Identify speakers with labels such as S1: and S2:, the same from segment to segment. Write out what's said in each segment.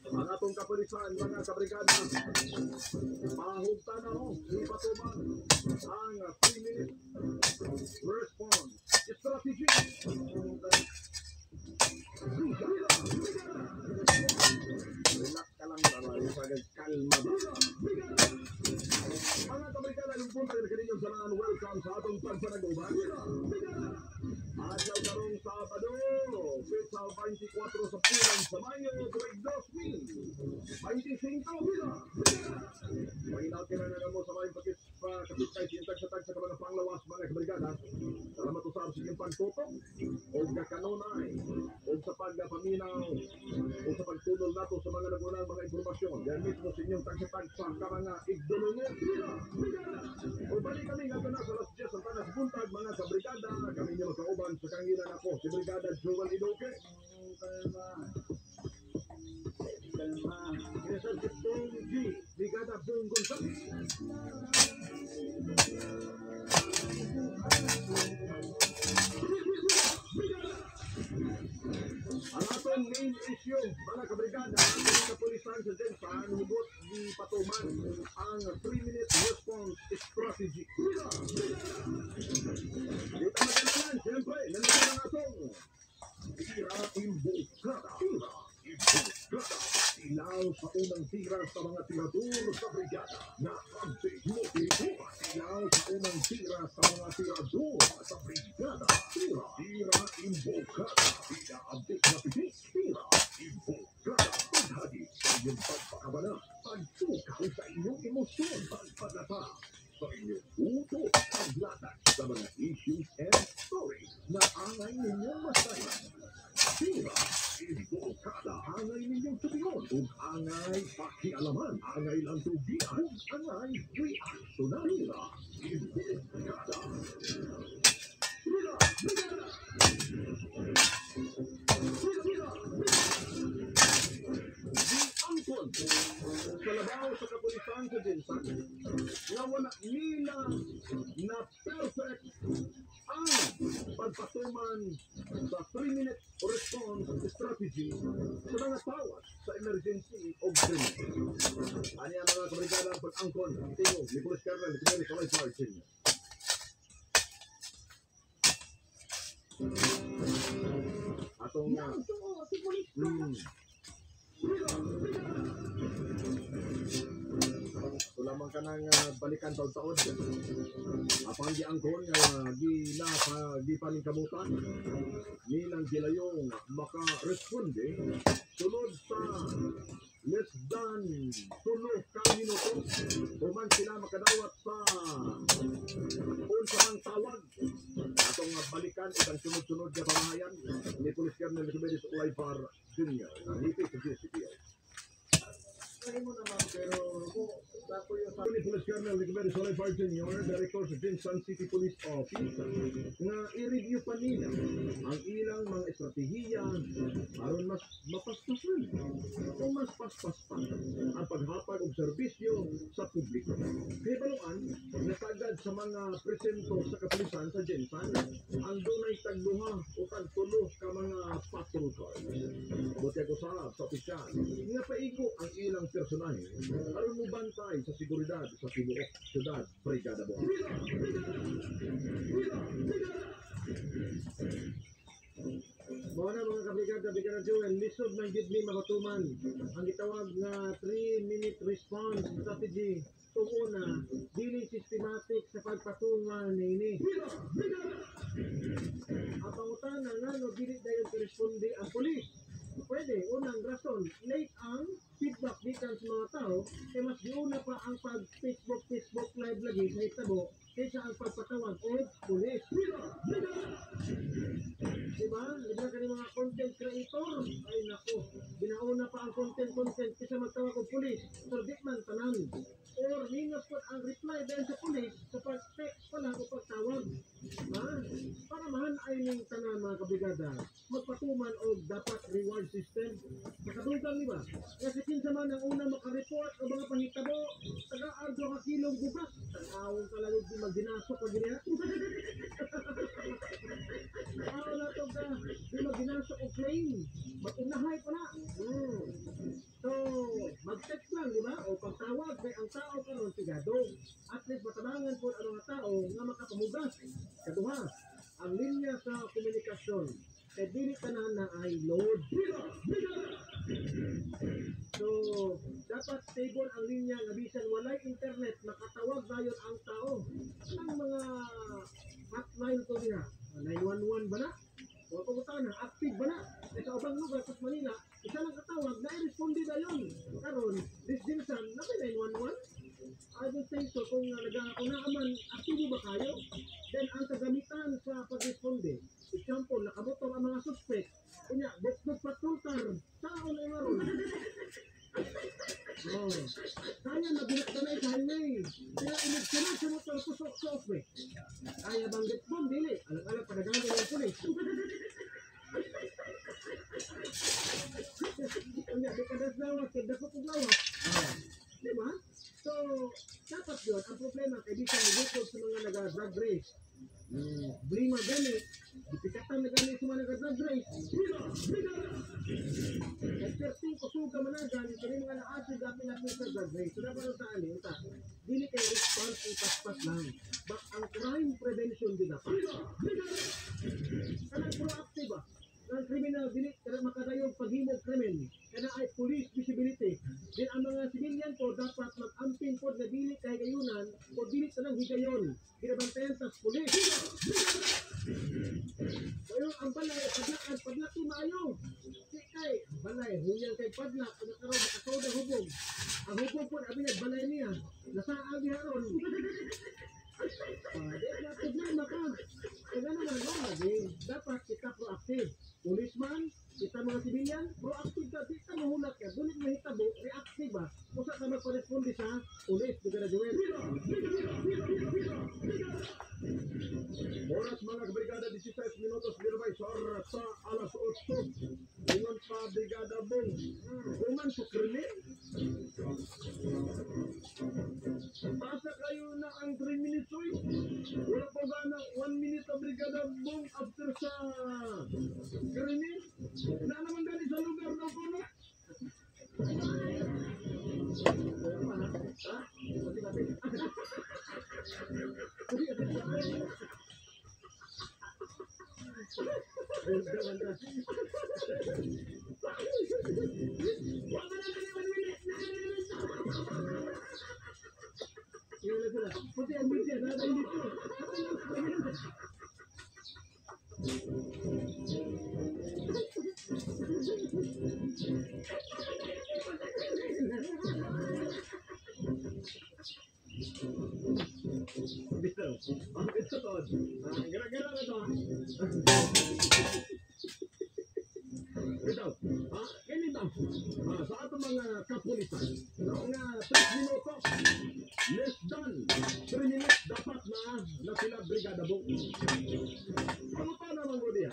S1: Ang atong kapulisan, mga kabrigada, mahugta na ho, ipatuman ang 3-minute response strategy. Relax ka lang, kalma ba? Mga kabrigada, yung punta na kaninyong sanahan, welcome sa atong pagpanaguban. Adlaw karong Sabado, Pesa 24 sa bulan sa Mayo, 2025. May natin na mo sa mga kapitay sintag sa tag sa mga panglawas mga kabrigada. Salamat usab sa inyong pagtutok o kakanunay o sa pagpaminaw o sa pagtulong nato sa mga nagunang mga informasyon. Yan mismo sa inyong tag-sa-tag sa mga igdulungon. O balik kami nga na sa Las 10 ang tanas buntag mga kabrigada. Kami niyo magkauban sa kanginan ako, si Brigada Joel Idoque. Kalma. Kinasal si Pong G. Brigada Pong Gonzales. Ang atong main issue, mga kabrigada, ang kapulisan sa Jensan, hugot di patuman ang 3-minute response strategy. Dito magandang, siyempre, nandito ang atong tira imbukada. Ilaw sa unang tira sa mga tirador sa brigada na pagsigmutibuhan. Ilaw sa unang tira sa mga tirador sa brigada. Tira imbukada. Pinaabdik na pitik. Tira imbukada. Paghagi sa inyong pagpakabana. Pagtukaw sa inyong emosyon. Pagpadata sa inyong uto. Paglatag sa mga issues and stories na angay ninyong masayan. Tira imbukada. Angay ninyong tutingon. Ug angay pakialaman. Angay lang tugian. Ug angay reaksyonan. Tira imbukada. Tira imbukada. Angkon sa labaw sa kapulisan sa Jensan na wala nila na perfect ang pagpatuman sa 3-minute response strategy sa mga tawag sa emergency o krimen. Ano yung mga kabrigada ang pag-angkon tingog ni Police Colonel Victory Kalay Park atong ito lamang ka nang balikan taon-taon. Apang di angkon di paningkamutan nilang gilayong maka-responde sunod sa less than 3 minuto human sila makadawat sa unsang tawag atong balikan isang sunod-sunod na pamahayan ni Police Colonel Nicomedes Ulaypar Jr. ang hipit sa GCPO. Kaya mo naman pero ako yung sabi ni Police Colonel Nicomedes Ulaypar Jr. Director sa Jensan City Police Office nga i-review pa nila ang ilang mga estratehiya aron mas mapaspasan o mas paspas pa ang paghatag og serbisyo sa publiko. Kaya baluan, nasagad sa mga presento sa kapulisan sa Jensan ang dunay tagduha o tagtulo ka mga patrol cars. Buti ako sa opisyal nga paigo ang ilang personahe aron mubantay sa seguridad sa tibuok syudad Brigada Buwan. Mga mga kabrigada, Brigada Joel, lisod ng gidmi makatuman ang gitawag nga 3-minute response strategy. Una, dili systematic sa pagpatungan nini. Ang pangutana nga no dili dayon koresponde ang pulis. Pwede, unang rason, late ang feedback gikan sa mga tao, kaya mas giuna pa ang pag-Facebook live lagi sa hitabo kaysa ang pagpatawag o pulis. Diba? Diba ka mga content creator? Ay nako, ginauna pa ang content kaysa magtawag o pulis. So, di man tanan. Or minus po ang reply dahil sa pulis sa pag-text pa lang o pagtawag. Para mahan ay ning tanan mga kabigada, magpatuman o dapat reward system. Nakadugan di ba? Kasi kinsa man ang una makareport o mga pahitabo, taga-ardo ka kilong bugas. Tanawang kalalog di magdinasok pag giniha. Araw na ito ka, di magdinasok o claim. Matunahay pa na. So, ang tao karon pigado. At least matabangan po ang mga tao nga makapamugas. Kaduha, ang linya sa komunikasyon. Kaya dili tanan na ay load. So, dapat stable ang linya nga bisan walay internet, makatawag dayon ang tao. Ang mga hotline ko niya, 911 ba na? O pumunta na, active ba na? E sa ubang lugar, sa Manila, isa lang katawag, na-responde na yun. Karon, this Jinsan, na may 911? I would say so, kung naaman, aktibo ba kayo? Then, ang kagamitan sa pag-responde, example, nakamotor ang mga suspect, kunya, bukbuk patultar, saan ay maroon? Oh, kaya nabinak na sa highway. Kaya inagsunod sa motor kusok sa ofre. Kaya bang respond, dili. Alang-alang padagangan ng pulis. Kunya, di kadas lawak, kada ko lawak. Diba? So, dapat yun, ang problema, kay di siya nagukod sa mga nag-drug race. Blima gani, dipikatan na gani sa mga nag-drug race. At 13 kusuga managan, kani mga naasig api natin sa drug race. So, dapat sa alin, dili kayo response ang paspas lang. But ang crime prevention din dapat. Kanang proactive ba? Ang criminal, dili makadayong paghimog krimen. Kana ay police visibility. Din ang mga civilian po dapat mag-amping po na dili kay gayunan o dili tanang higayon. Ginabantayan sa police. Ngayon, ang balay, padlaki maayo. Di kay, balay, huyang kay padlak, kung nakaroon, makasod ang hubog. Ang hubog po, abi na, balay niya. Nasaan biharon. Di na problema ka. Kaya naman, dapat kita proactive. Policeman, kita mga civilian, proactive ka. Di ka mahulat ka. Bulit mahitabo, reactive ba? Kusa ka magpa-responde sa police. Di ka na Joel. Oras mga brigada 16 minutos dirabay sa oras sa alas 8. Ingon pa brigada Bong. Human sa krimen. Basa kayo na ang 3 minutes oy. Wala pa ba na 1 minute na brigada Bong after sa krimen? Na naman gani sa lugar na po na? Gara-gara na to. Ito, ganito. Sa atong mga kapulisan, nga 3 minutos, less than 3 minutes, dapat na sila brigada Bong. Ano pa naman ko diya?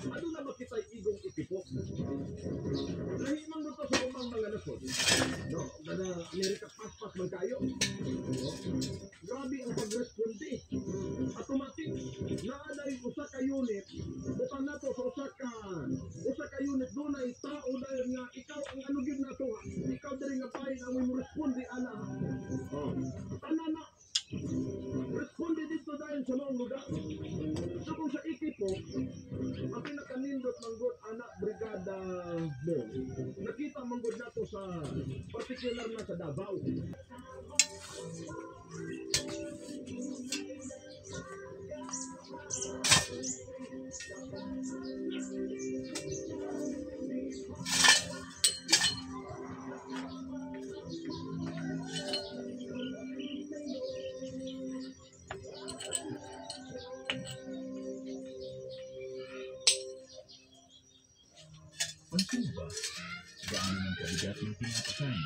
S1: Ano na makitay igong itipok? Nahimang mo to sa umang mga nasod. No, na Amerika paspas man kayo. Grabe ang pag-responde. Automatic. Naaday usa ka unit. Butang na to sa usa ka unit doon ay tao dahil nga ikaw ang anugid na to. Ikaw diri nga pahin ang mo responde ana. Tanana. Responde dito dahil sa mga lugar. So kung sa ekipo, ang pinakanindot manggod anak brigada Bong. Nakita manggod nato sa particular na sa Davao.
S2: Pansin ba? Gaano man kabigat yung pinapasan?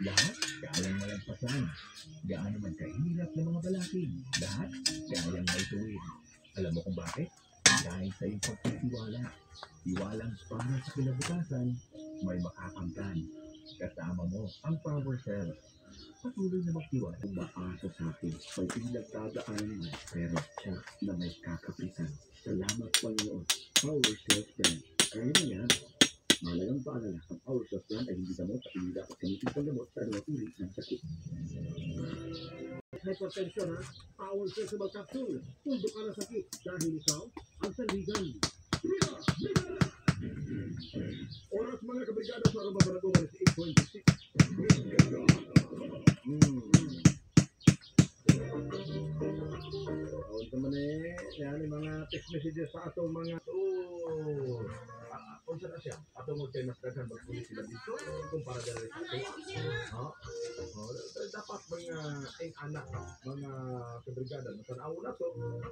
S2: Lahat kayang malagpasan. Gaano man kahirap ng mga balakid? Lahat kayang may tuwid. Alam mo kung bakit? Dahil sa iyong pagtitiwala. Tiwalang para sa kinabukasan, may makakamtan. Kasama mo ang Power Cell. Patuloy na magtiwala.
S3: Kung maasa sa atin, may ilang dadaanan man, pero siya na may kakapitan. Salamat Panginoon. Power Cell Friend. Kaya na yan. Mahalagang paalala, ang Our Soft Brand ay hindi gamot at hindi dapat gamitin panggamot sa anumang uri ng sakit.
S1: Hypertension ha, power sensible capsule. Tundo ka na sakit dahil ikaw ang sandigan. Oras mga kabrigada sa Aroma Baragoman is 8:26. Unsa man yan yung mga text messages sa atong mga unsa na siya atong mo kay mas daghan magpulis sila dito kumpara dali sa ato. Dapat mga anak mga kabrigada matanaw na to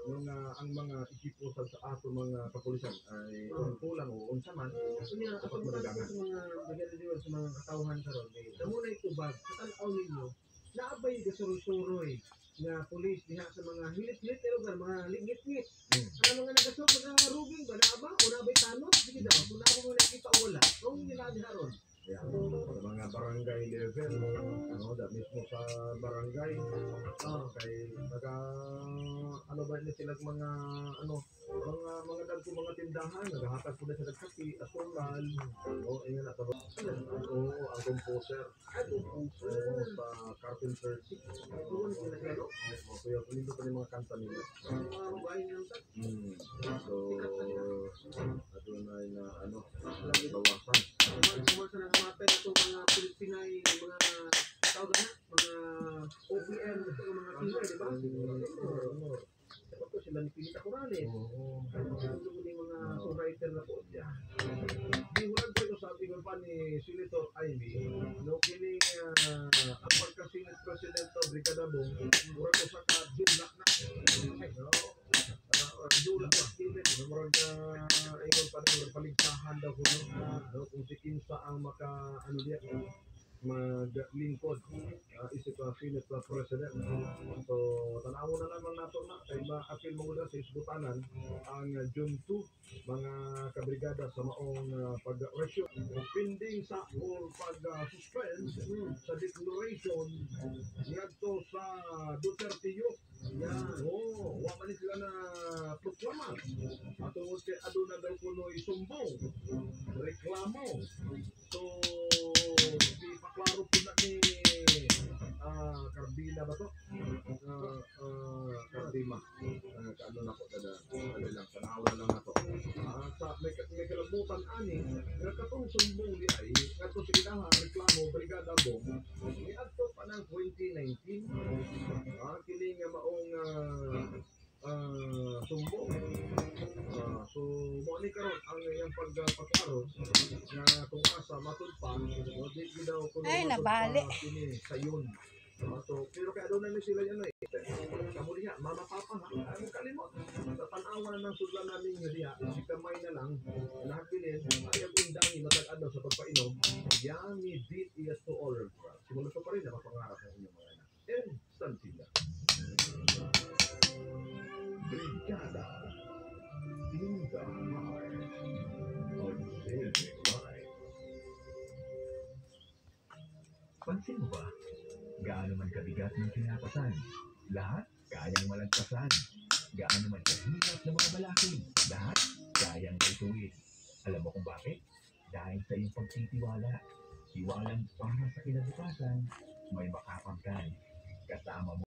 S1: mga ang mga ekipo sa ato mga kapulisan ay kulang o unsa man kunya dapat madagangan sa mga brigada sa mga katawhan karon kay damo na itubag sa tan-aw ninyo naabay gasuroy-suroy nga pulis diha sa mga hilit-hilit na lugar, mga lingit-ngit. Ang mga nagasok, mga ruging ba na ba? O nabay tanot? Sige daw, kung na ako mo nakita o wala. Kung ginagawa ron. Sa mga barangay level, mismo sa barangay, kay ano ba niya sila mga dagko mga tindahan, naghahatag po na sa nagkaki, asulan, ingan at ang composer, sa carpenter, kuya, palindo pa yung mga kanta nila. So, adunay na bawasan. Kumasa na namatay itong mga Pilipinay, mga tawag na, mga OPM, mga killer, di ba? Dapat sila ni Pinita Corrales. Mga songwriter na po siya. Di wala ko ito sabi ko pa ni Senator Ivy, no kining ang pagkasilit President Brigada Bong, mura ko sa kadula na. Dula na kilit, mura ka ingon pa ng paligsahan daw ko kung si Kinsa ang diya maglingkod isip ka Senate President. So, tanawo na naman nato na kay ma-appeal mo na sa isbutanan ang June 2 mga kabrigada sa maong pag-rescue pending sa pag-suspend sa declaration ngadto sa Duterte Youth. Wa man sila na proklama atungod kay aduna daw kuno isumbong reklamo. So, ipaklaro po na ni Cardina ba to? Cardima. Kaano na po kada lang, tanawa na lang na to. May kalabutan ani, katong sumbong di ay, katong sa ilaha, reklamo, Brigada Bong, niadto pa ng 2019, kini nga maong sumbong. So, mo ni karon ang iyang pagpaklaro na kung asa matulpa, di daw kuno
S4: Ay, nabali.
S1: kini sayon. So, pero kaya doon namin sila yan kamu diha, mama papa ha, ay mo kalimot. Sa tanawan ng sudlan namin nga diha, si kamay na lang, nakapilin, ay ang undangi matag-adlaw sa pagpainom, yummy beat is to all. Simula pa rin na mapangarap ng inyong mga anak. Instant sila. Brigada in the heart of saving life.
S2: Pansin mo ba? Gaano man kabigat ng tinapasan, lahat kayang malagpasan. Gaano man kahirap ng mga balakid, lahat kayang ituwid. Alam mo kung bakit? Dahil sa iyong pagtitiwala. Tiwalang para sa kinabukasan, may makapangkan. Kasama mo